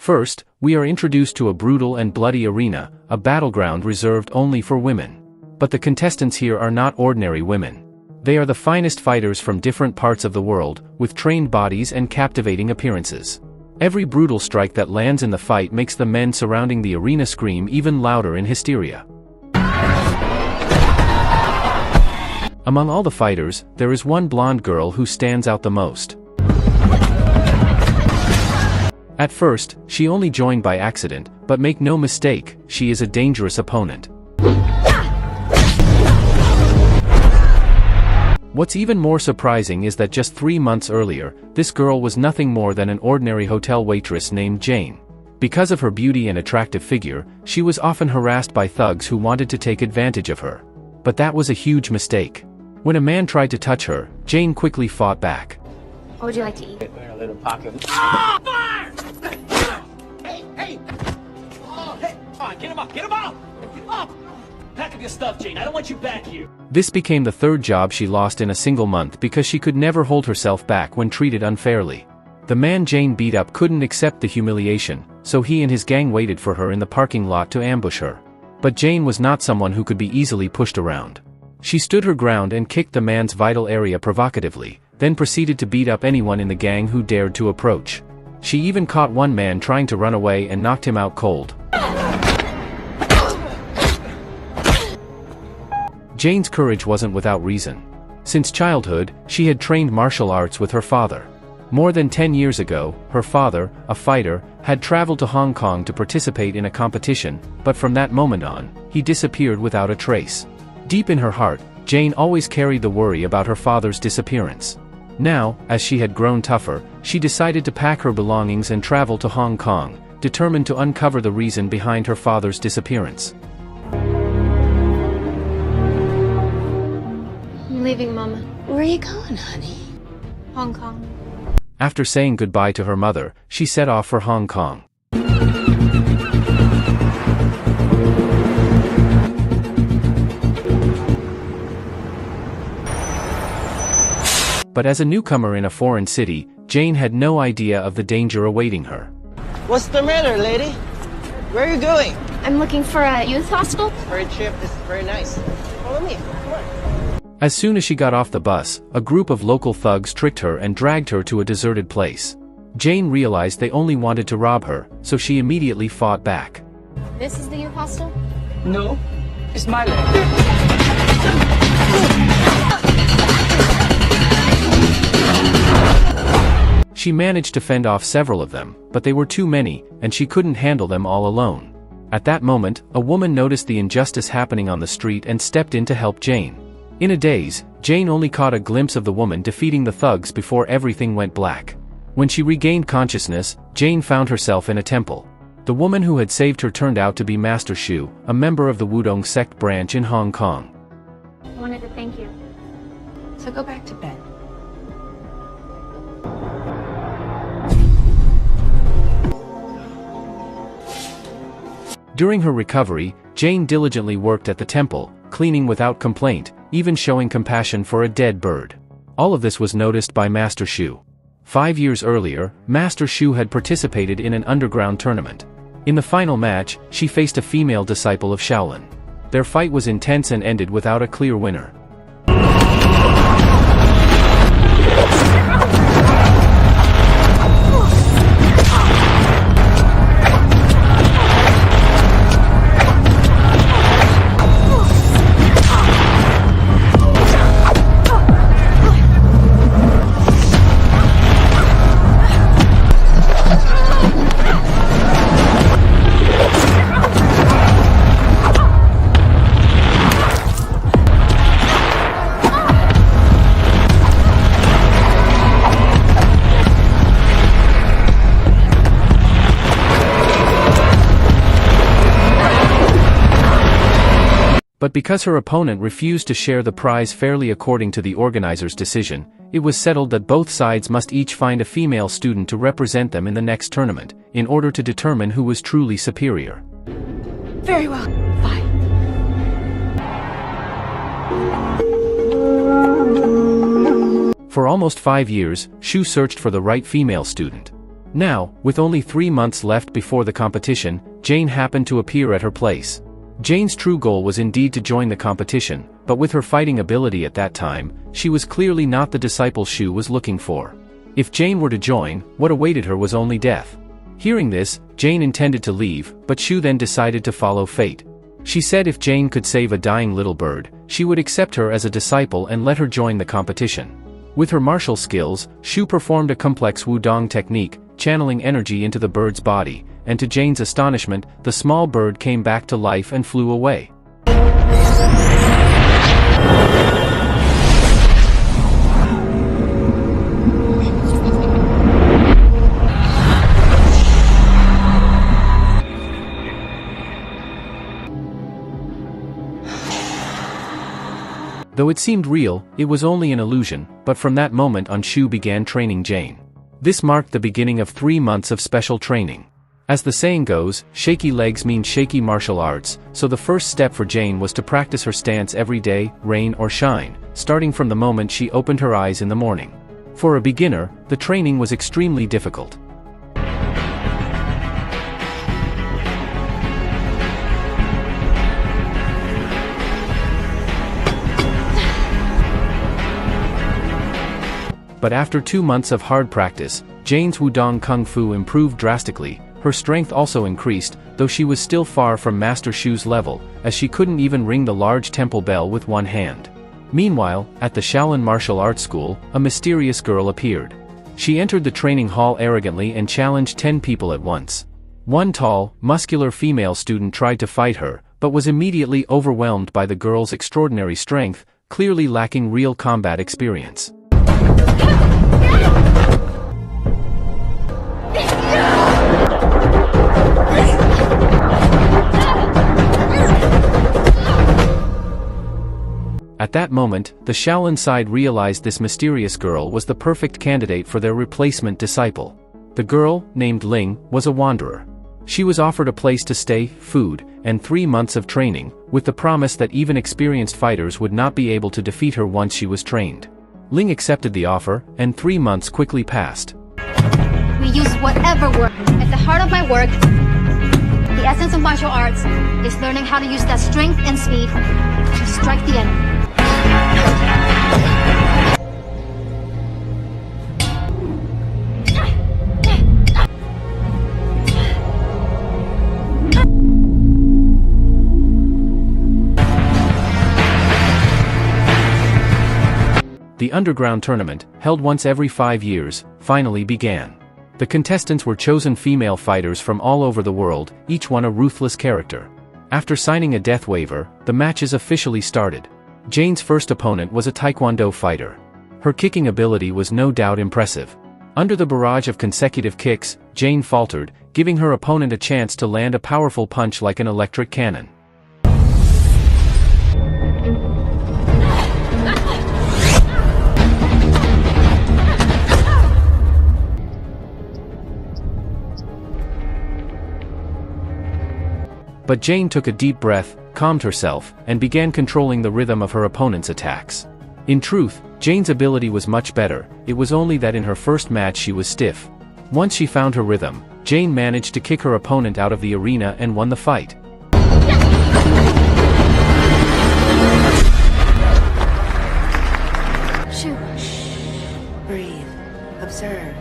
First, we are introduced to a brutal and bloody arena, a battleground reserved only for women. But the contestants here are not ordinary women. They are the finest fighters from different parts of the world, with trained bodies and captivating appearances. Every brutal strike that lands in the fight makes the men surrounding the arena scream even louder in hysteria. Among all the fighters, there is one blonde girl who stands out the most. At first, she only joined by accident, but make no mistake, she is a dangerous opponent. What's even more surprising is that just 3 months earlier, this girl was nothing more than an ordinary hotel waitress named Jane. Because of her beauty and attractive figure, she was often harassed by thugs who wanted to take advantage of her. But that was a huge mistake. When a man tried to touch her, Jane quickly fought back. What would you like to eat? A little pocket. Ah! Fire! Hey, hey! Oh, hey! Come on, get him up! Get him up! Get up! Pack up your stuff, Jane. I don't want you back here. This became the third job she lost in a single month because she could never hold herself back when treated unfairly. The man Jane beat up couldn't accept the humiliation, so he and his gang waited for her in the parking lot to ambush her. But Jane was not someone who could be easily pushed around. She stood her ground and kicked the man's vital area provocatively, then proceeded to beat up anyone in the gang who dared to approach. She even caught one man trying to run away and knocked him out cold. Jane's courage wasn't without reason. Since childhood, she had trained martial arts with her father. More than 10 years ago, her father, a fighter, had traveled to Hong Kong to participate in a competition, but from that moment on, he disappeared without a trace. Deep in her heart, Jane always carried the worry about her father's disappearance. Now, as she had grown tougher, she decided to pack her belongings and travel to Hong Kong, determined to uncover the reason behind her father's disappearance. I'm leaving, Mama. Where are you going, honey? Hong Kong. After saying goodbye to her mother, she set off for Hong Kong. But as a newcomer in a foreign city, Jane had no idea of the danger awaiting her. What's the matter, lady? Where are you going? I'm looking for a youth hostel. Very cheap. This is very nice. Follow me. Come on. As soon as she got off the bus, a group of local thugs tricked her and dragged her to a deserted place. Jane realized they only wanted to rob her, so she immediately fought back. This is the youth hostel? No, it's my land. She managed to fend off several of them, but they were too many, and she couldn't handle them all alone. At that moment, a woman noticed the injustice happening on the street and stepped in to help Jane. In a daze, Jane only caught a glimpse of the woman defeating the thugs before everything went black. When she regained consciousness, Jane found herself in a temple. The woman who had saved her turned out to be Master Shu, a member of the Wudong sect branch in Hong Kong. I wanted to thank you. So go back to bed. During her recovery, Jane diligently worked at the temple, cleaning without complaint, even showing compassion for a dead bird. All of this was noticed by Master Shu. 5 years earlier, Master Shu had participated in an underground tournament. In the final match, she faced a female disciple of Shaolin. Their fight was intense and ended without a clear winner. But because her opponent refused to share the prize fairly according to the organizer's decision, it was settled that both sides must each find a female student to represent them in the next tournament, in order to determine who was truly superior. Very well. Fine. For almost 5 years, Shu searched for the right female student. Now, with only 3 months left before the competition, Jane happened to appear at her place. Jane's true goal was indeed to join the competition, but with her fighting ability at that time, she was clearly not the disciple Shu was looking for. If Jane were to join, what awaited her was only death. Hearing this, Jane intended to leave, but Shu then decided to follow fate. She said if Jane could save a dying little bird, she would accept her as a disciple and let her join the competition. With her martial skills, Shu performed a complex wudong technique, channeling energy into the bird's body, and to Jane's astonishment, the small bird came back to life and flew away. Though it seemed real, it was only an illusion, but from that moment on Shu began training Jane. This marked the beginning of 3 months of special training. As the saying goes, shaky legs mean shaky martial arts, so the first step for Jane was to practice her stance every day, rain or shine, starting from the moment she opened her eyes in the morning. For a beginner, the training was extremely difficult. But after 2 months of hard practice, Jane's wudong kung fu improved drastically. Her strength also increased, though she was still far from Master Shu's level, as she couldn't even ring the large temple bell with one hand. Meanwhile, at the Shaolin Martial Arts School, a mysterious girl appeared. She entered the training hall arrogantly and challenged 10 people at once. One tall, muscular female student tried to fight her, but was immediately overwhelmed by the girl's extraordinary strength, clearly lacking real combat experience. At that moment, the Shaolin side realized this mysterious girl was the perfect candidate for their replacement disciple. The girl, named Ling, was a wanderer. She was offered a place to stay, food, and 3 months of training, with the promise that even experienced fighters would not be able to defeat her once she was trained. Ling accepted the offer, and 3 months quickly passed. We use whatever work. At the heart of my work, the essence of martial arts, is learning how to use that strength and speed to strike the enemy. The underground tournament, held once every 5 years, finally began. The contestants were chosen female fighters from all over the world, each one a ruthless character. After signing a death waiver, the matches officially started. Jane's first opponent was a taekwondo fighter. Her kicking ability was no doubt impressive. Under the barrage of consecutive kicks, Jane faltered, giving her opponent a chance to land a powerful punch like an electric cannon. But Jane took a deep breath, calmed herself, and began controlling the rhythm of her opponent's attacks. In truth, Jane's ability was much better, it was only that in her first match she was stiff. Once she found her rhythm, Jane managed to kick her opponent out of the arena and won the fight. Shoo. Breathe. Observe.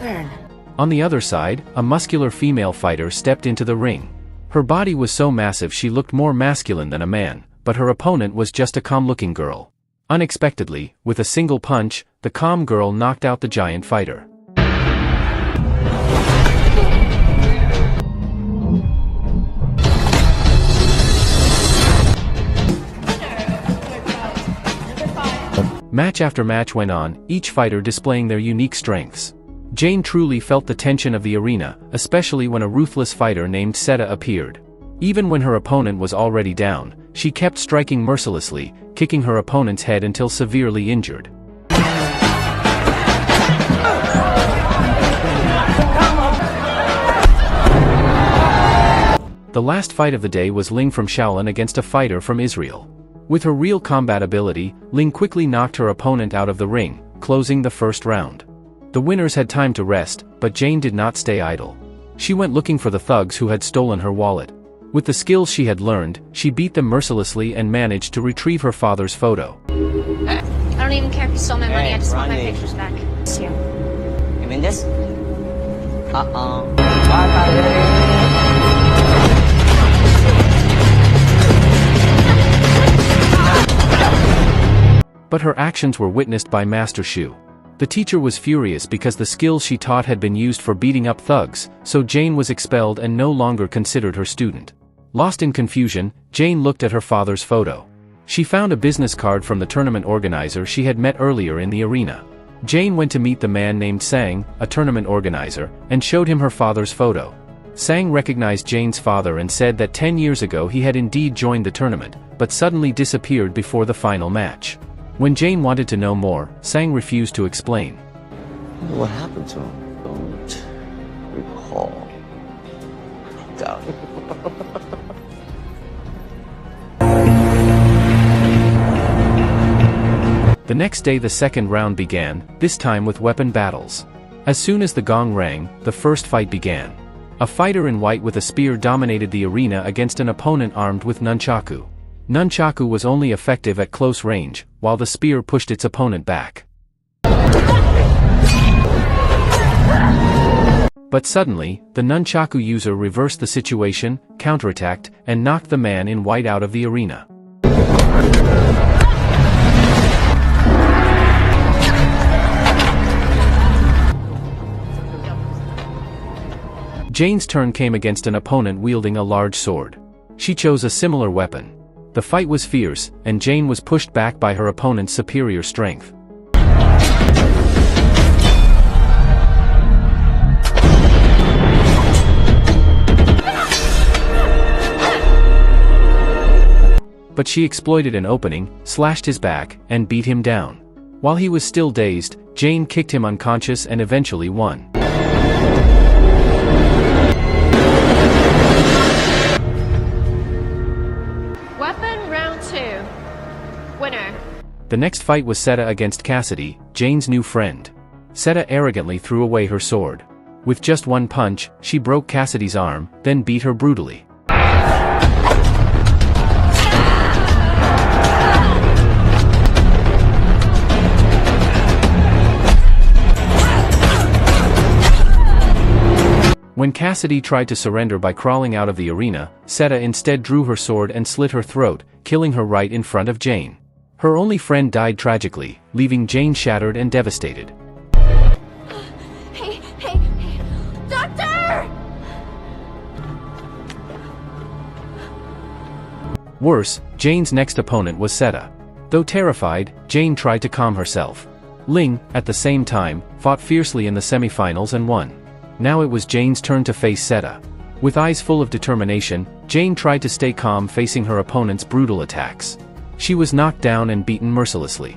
Learn. On the other side, a muscular female fighter stepped into the ring. Her body was so massive she looked more masculine than a man, but her opponent was just a calm-looking girl. Unexpectedly, with a single punch, the calm girl knocked out the giant fighter. Match after match went on, each fighter displaying their unique strengths. Jane truly felt the tension of the arena, especially when a ruthless fighter named Seta appeared. Even when her opponent was already down, she kept striking mercilessly, kicking her opponent's head until severely injured. The last fight of the day was Ling from Shaolin against a fighter from Israel. With her real combat ability, Ling quickly knocked her opponent out of the ring, closing the first round. The winners had time to rest, but Jane did not stay idle. She went looking for the thugs who had stolen her wallet. With the skills she had learned, she beat them mercilessly and managed to retrieve her father's photo. I don't even care if you stole my money, I just want my pictures back. It's you. You mean this? But her actions were witnessed by Master Shu. The teacher was furious because the skills she taught had been used for beating up thugs, so Jane was expelled and no longer considered her student. Lost in confusion, Jane looked at her father's photo. She found a business card from the tournament organizer she had met earlier in the arena. Jane went to meet the man named Sang, a tournament organizer, and showed him her father's photo. Sang recognized Jane's father and said that 10 years ago he had indeed joined the tournament, but suddenly disappeared before the final match. When Jane wanted to know more, Sang refused to explain. What happened to him? Don't recall. Doubt it. The next day the second round began, this time with weapon battles. As soon as the gong rang, the first fight began. A fighter in white with a spear dominated the arena against an opponent armed with nunchaku. Nunchaku was only effective at close range, while the spear pushed its opponent back. But suddenly, the nunchaku user reversed the situation, counterattacked, and knocked the man in white out of the arena. Jane's turn came against an opponent wielding a large sword. She chose a similar weapon. The fight was fierce, and Jane was pushed back by her opponent's superior strength. But she exploited an opening, slashed his back, and beat him down. While he was still dazed, Jane kicked him unconscious and eventually won. Weapon round 2. Winner. The next fight was Seta against Cassidy, Jane's new friend. Seta arrogantly threw away her sword. With just one punch, she broke Cassidy's arm, then beat her brutally. When Cassidy tried to surrender by crawling out of the arena, Seta instead drew her sword and slit her throat, killing her right in front of Jane. Her only friend died tragically, leaving Jane shattered and devastated. Hey, Doctor! Worse, Jane's next opponent was Seta. Though terrified, Jane tried to calm herself. Ling, at the same time, fought fiercely in the semifinals and won. Now it was Jane's turn to face Seta. With eyes full of determination, Jane tried to stay calm facing her opponent's brutal attacks. She was knocked down and beaten mercilessly.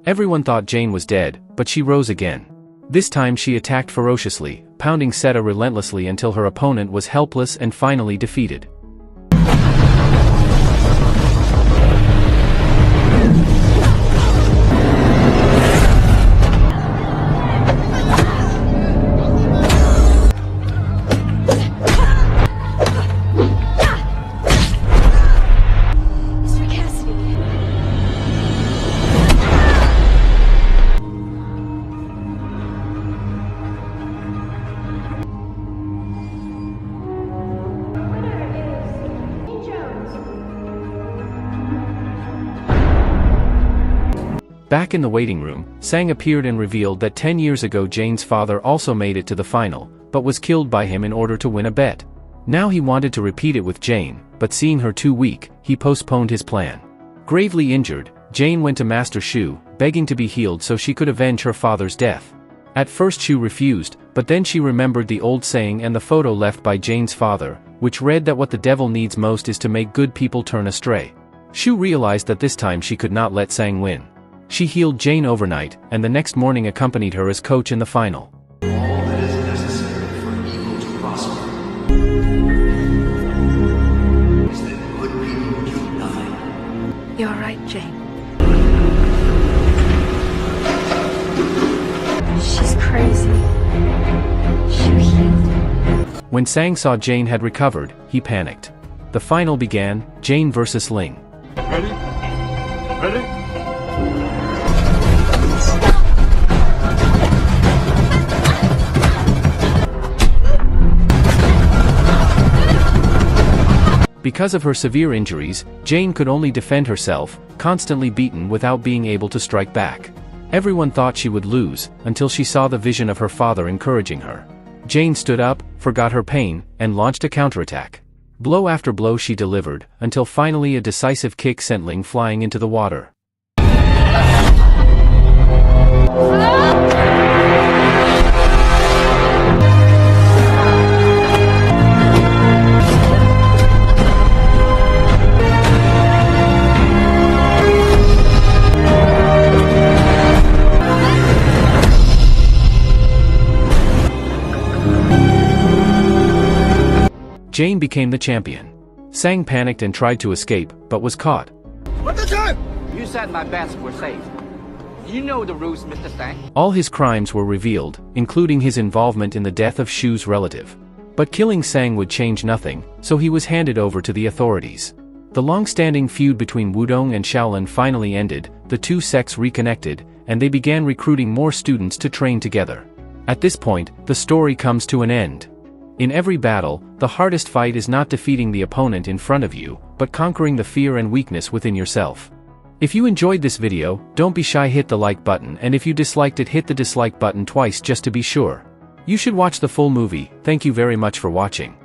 Everyone thought Jane was dead, but she rose again. This time she attacked ferociously, pounding Seta relentlessly until her opponent was helpless and finally defeated. Back in the waiting room, Sang appeared and revealed that 10 years ago Jane's father also made it to the final, but was killed by him in order to win a bet. Now he wanted to repeat it with Jane, but seeing her too weak, he postponed his plan. Gravely injured, Jane went to Master Shu, begging to be healed so she could avenge her father's death. At first Shu refused, but then she remembered the old saying and the photo left by Jane's father, which read that what the devil needs most is to make good people turn astray. Shu realized that this time she could not let Sang win. She healed Jane overnight, and the next morning accompanied her as coach in the final. All that is necessary for evil to prosper is that good people do nothing. You're right, Jane. She's crazy. She healed. When Sang saw Jane had recovered, he panicked. The final began, Jane versus Ling. Ready? Ready? Because of her severe injuries, Jane could only defend herself, constantly beaten without being able to strike back. Everyone thought she would lose, until she saw the vision of her father encouraging her. Jane stood up, forgot her pain, and launched a counterattack. Blow after blow she delivered, until finally a decisive kick sent Ling flying into the water. Jane became the champion. Sang panicked and tried to escape, but was caught. You said my bets were safe. You know the rules, Mr. Sang. All his crimes were revealed, including his involvement in the death of Shu's relative. But killing Sang would change nothing, so he was handed over to the authorities. The long-standing feud between Wudong and Shaolin finally ended, the two sects reconnected, and they began recruiting more students to train together. At this point, the story comes to an end. In every battle, the hardest fight is not defeating the opponent in front of you, but conquering the fear and weakness within yourself. If you enjoyed this video, don't be shy, hit the like button, and if you disliked it, hit the dislike button twice just to be sure. You should watch the full movie. Thank you very much for watching.